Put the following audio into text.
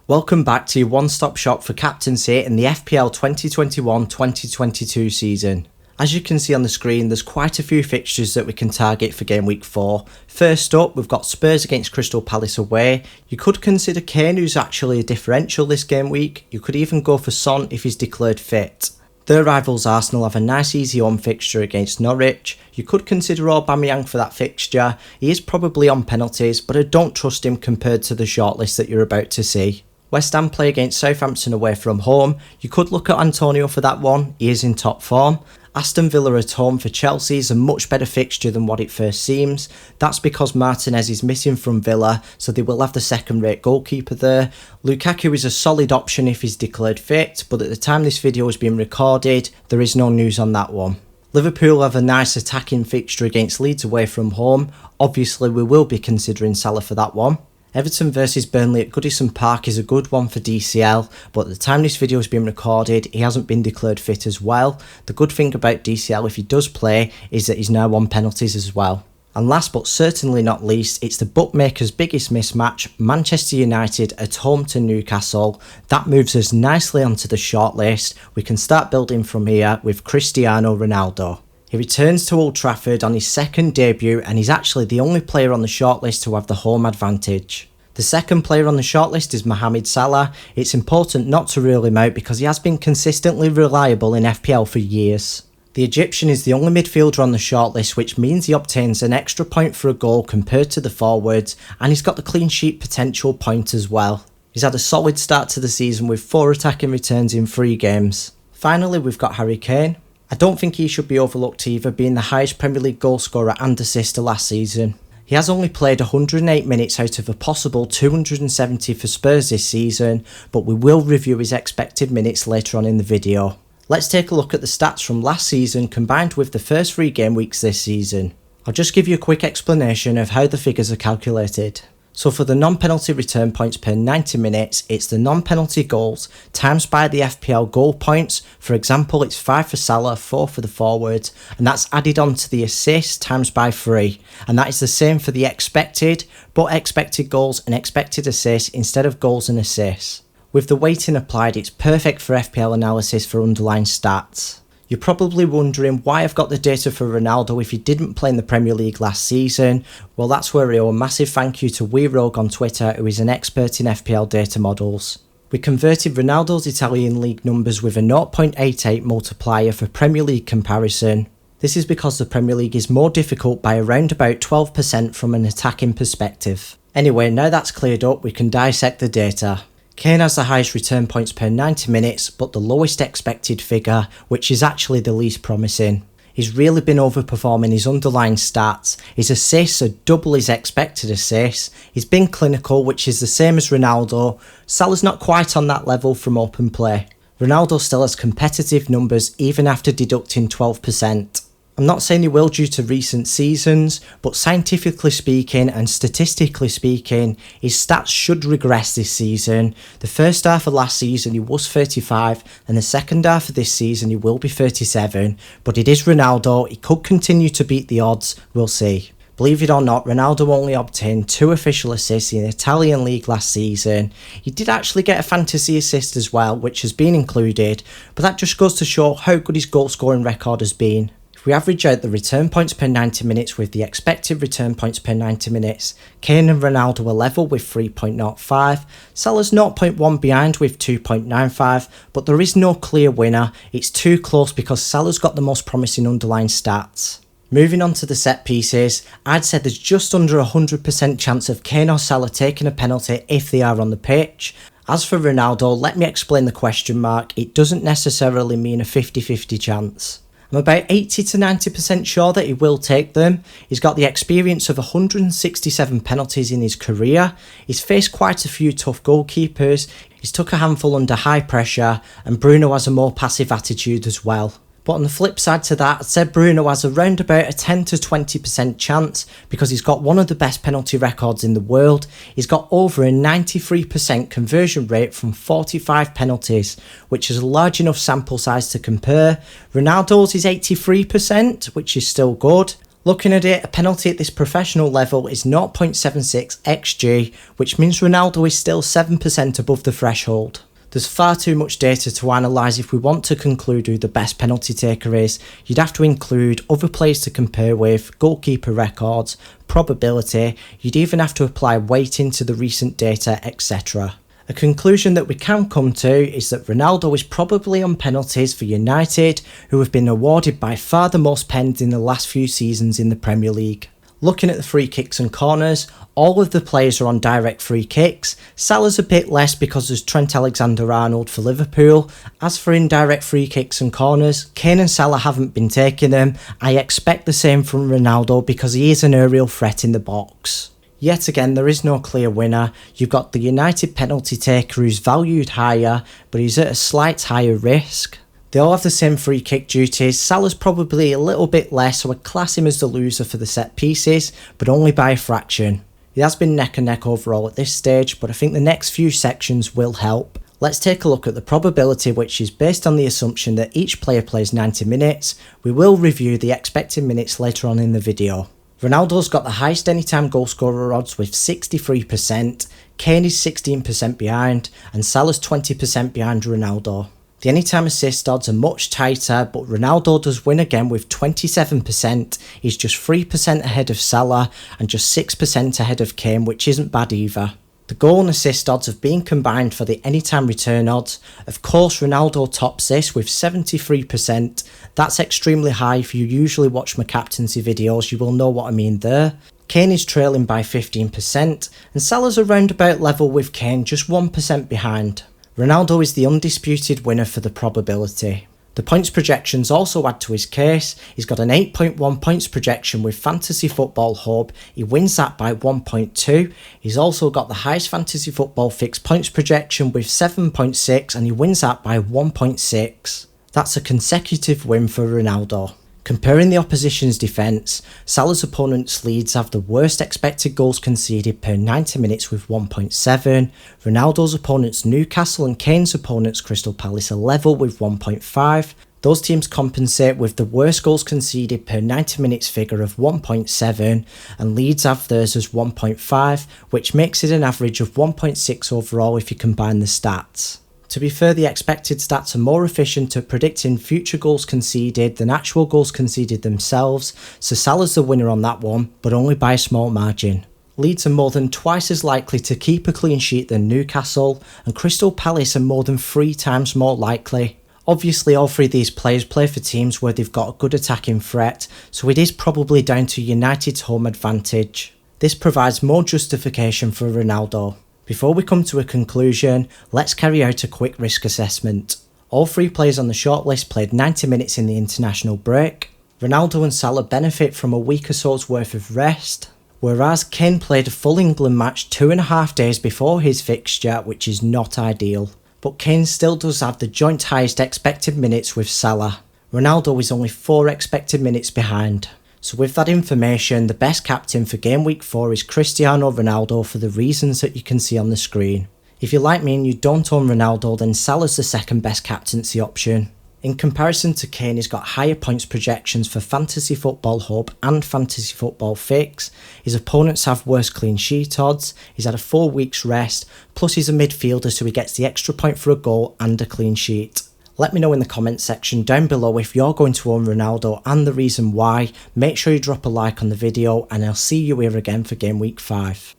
Welcome back to your one-stop shop for captaincy in the FPL 2021-2022 season. As you can see on the screen, there's quite a few fixtures that we can target for game week 4. First up, we've got Spurs against Crystal Palace away. You could consider Kane, who's actually a differential this game week. You could even go for Son if he's declared fit. Their rivals Arsenal have a nice easy home fixture against Norwich. You could consider Aubameyang for that fixture. He is probably on penalties, but I don't trust him compared to the shortlist that you're about to see. West Ham play against Southampton away from home. You could look at Antonio for that one, he is in top form. Aston Villa at home for Chelsea is a much better fixture than what it first seems. That's because Martinez is missing from Villa, so they will have the second-rate goalkeeper there. Lukaku is a solid option if he's declared fit, but at the time this video is being recorded, there is no news on that one. Liverpool have a nice attacking fixture against Leeds away from home. Obviously we will be considering Salah for that one. Everton versus Burnley at Goodison Park is a good one for DCL, but at the time this video is being recorded, he hasn't been declared fit as well. The good thing about DCL if he does play is that he's now on penalties as well. And last but certainly not least, it's the bookmakers' biggest mismatch, Manchester United at home to Newcastle. That moves us nicely onto the shortlist. We can start building from here with Cristiano Ronaldo. He returns to Old Trafford on his second debut and he's actually the only player on the shortlist to have the home advantage. The second player on the shortlist is Mohamed Salah. It's important not to rule him out because he has been consistently reliable in FPL for years. The Egyptian is the only midfielder on the shortlist, which means he obtains an extra point for a goal compared to the forwards, and he's got the clean sheet potential point as well. He's had a solid start to the season with 4 attacking returns in 3 games. Finally, we've got Harry Kane. I don't think he should be overlooked either, being the highest Premier League goalscorer and assister last season. He has only played 108 minutes out of a possible 270 for Spurs this season, but we will review his expected minutes later on in the video. Let's take a look at the stats from last season combined with the first 3 game weeks this season. I'll just give you a quick explanation of how the figures are calculated. So for the non-penalty return points per 90 minutes, it's the non-penalty goals times by the FPL goal points. For example, it's 5 for Salah, 4 for the forwards, and that's added on to the assists times by 3. And that is the same for the expected, but expected goals and expected assists instead of goals and assists. With the weighting applied, it's perfect for FPL analysis for underlying stats. You're probably wondering why I've got the data for Ronaldo if he didn't play in the Premier League last season. Well, that's where I owe a massive thank you to WeRogue on Twitter, who is an expert in FPL data models. We converted Ronaldo's Italian league numbers with a 0.88 multiplier for Premier League comparison. This is because the Premier League is more difficult by around about 12% from an attacking perspective. Anyway, now that's cleared up, we can dissect the data. Kane has the highest return points per 90 minutes, but the lowest expected figure, which is actually the least promising. He's really been overperforming his underlying stats. His assists are double his expected assists. He's been clinical, which is the same as Ronaldo. Salah's not quite on that level from open play. Ronaldo still has competitive numbers even after deducting 12%. I'm not saying he will due to recent seasons, but scientifically speaking and statistically speaking, his stats should regress this season. The first half of last season he was 35, and the second half of this season he will be 37, but it is Ronaldo, he could continue to beat the odds, we'll see. Believe it or not, Ronaldo only obtained 2 official assists in the Italian league last season. He did actually get a fantasy assist as well, which has been included, but that just goes to show how good his goal scoring record has been. If we average out the return points per 90 minutes with the expected return points per 90 minutes, Kane and Ronaldo are level with 3.05, Salah's 0.1 behind with 2.95, but there is no clear winner. It's too close because Salah's got the most promising underlying stats. Moving on to the set pieces, I'd say there's just under 100% chance of Kane or Salah taking a penalty if they are on the pitch. As for Ronaldo, let me explain the question mark. It doesn't necessarily mean a 50-50 chance. I'm about 80 to 90% sure that he will take them. He's got the experience of 167 penalties in his career. He's faced quite a few tough goalkeepers. He's took a handful under high pressure, and Bruno has a more passive attitude as well. But on the flip side to that, I'd say Bruno has around about a 10 to 20% chance because he's got one of the best penalty records in the world. He's got over a 93% conversion rate from 45 penalties, which is a large enough sample size to compare. Ronaldo's is 83%, which is still good. Looking at it, a penalty at this professional level is 0.76 xg, which means Ronaldo is still 7% above the threshold. There's far too much data to analyse if we want to conclude who the best penalty taker is. You'd have to include other players to compare with, goalkeeper records, probability, you'd even have to apply weighting to the recent data, etc. A conclusion that we can come to is that Ronaldo is probably on penalties for United, who have been awarded by far the most pens in the last few seasons in the Premier League. Looking at the free kicks and corners, all of the players are on direct free kicks. Salah's a bit less because there's Trent Alexander-Arnold for Liverpool. As for indirect free kicks and corners, Kane and Salah haven't been taking them. I expect the same from Ronaldo because he is an aerial threat in the box. Yet again, there is no clear winner. You've got the United penalty taker who's valued higher, but he's at a slight higher risk. They all have the same free kick duties. Salah's probably a little bit less, so I'd class him as the loser for the set pieces, but only by a fraction. He has been neck and neck overall at this stage, but I think the next few sections will help. Let's take a look at the probability, which is based on the assumption that each player plays 90 minutes. We will review the expected minutes later on in the video. Ronaldo's got the highest anytime goalscorer odds with 63%, Kane is 16% behind, and Salah's 20% behind Ronaldo. The anytime assist odds are much tighter, but Ronaldo does win again with 27%, he's just 3% ahead of Salah and just 6% ahead of Kane, which isn't bad either. The goal and assist odds have been combined for the anytime return odds. Of course, Ronaldo tops this with 73%. That's extremely high. If you usually watch my captaincy videos, you will know what I mean there. Kane is trailing by 15%, and Salah's around about level with Kane, just 1% behind. Ronaldo is the undisputed winner for the probability. The points projections also add to his case. He's got an 8.1 points projection with Fantasy Football Hub. He wins that by 1.2. He's also got the highest Fantasy Football fixed points projection with 7.6, and he wins that by 1.6. That's a consecutive win for Ronaldo. Comparing the opposition's defence, Salah's opponents Leeds have the worst expected goals conceded per 90 minutes with 1.7, Ronaldo's opponents Newcastle and Kane's opponents Crystal Palace are level with 1.5, those teams compensate with the worst goals conceded per 90 minutes figure of 1.7, and Leeds have theirs as 1.5, which makes it an average of 1.6 overall if you combine the stats. To be fair, the expected stats are more efficient at predicting future goals conceded than actual goals conceded themselves, so Salah's the winner on that one, but only by a small margin. Leeds are more than twice as likely to keep a clean sheet than Newcastle, and Crystal Palace are more than 3 times more likely. Obviously, all three of these players play for teams where they've got a good attacking threat, so it is probably down to United's home advantage. This provides more justification for Ronaldo. Before we come to a conclusion, let's carry out a quick risk assessment. All 3 players on the shortlist played 90 minutes in the international break. Ronaldo and Salah benefit from a week or so's worth of rest, whereas Kane played a full England match 2.5 days before his fixture, which is not ideal. But Kane still does have the joint highest expected minutes with Salah. Ronaldo is only 4 expected minutes behind. So with that information, the best captain for Game Week 4 is Cristiano Ronaldo for the reasons that you can see on the screen. If you're like me and you don't own Ronaldo, then Salah's the second best captaincy option. In comparison to Kane, he's got higher points projections for Fantasy Football Hub and Fantasy Football Fix. His opponents have worse clean sheet odds, he's had a 4 weeks rest, plus he's a midfielder so he gets the extra point for a goal and a clean sheet. Let me know in the comments section down below if you're going to own Ronaldo and the reason why. Make sure you drop a like on the video, and I'll see you here again for Game Week 5.